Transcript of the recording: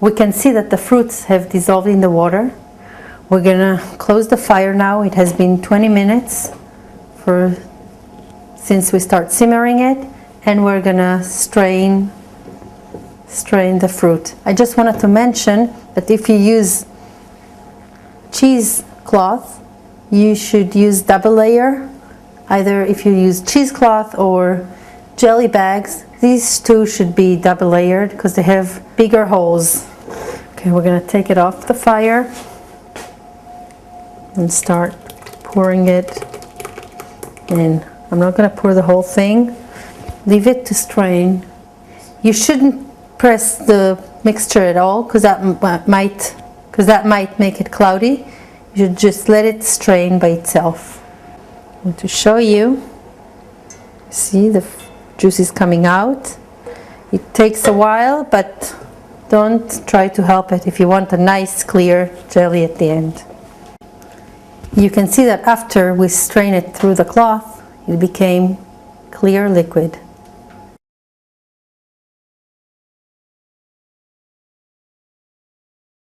We can see that the fruits have dissolved in the water. We're gonna close the fire now. It has been 20 minutes since we start simmering it, and we're gonna strain the fruit. I just wanted to mention that if you use cheesecloth, you should use double layer. Either if you use cheesecloth or jelly bags, these two should be double layered because they have bigger holes. Okay, we're going to take it off the fire and start pouring it in. I'm not going to pour the whole thing. Leave it to strain. You shouldn't press the mixture at all because that might make it cloudy. You should just let it strain by itself. And to show you, see the juice is coming out. It takes a while, but don't try to help it if you want a nice clear jelly at the end. You can see that after we strain it through the cloth, it became clear liquid.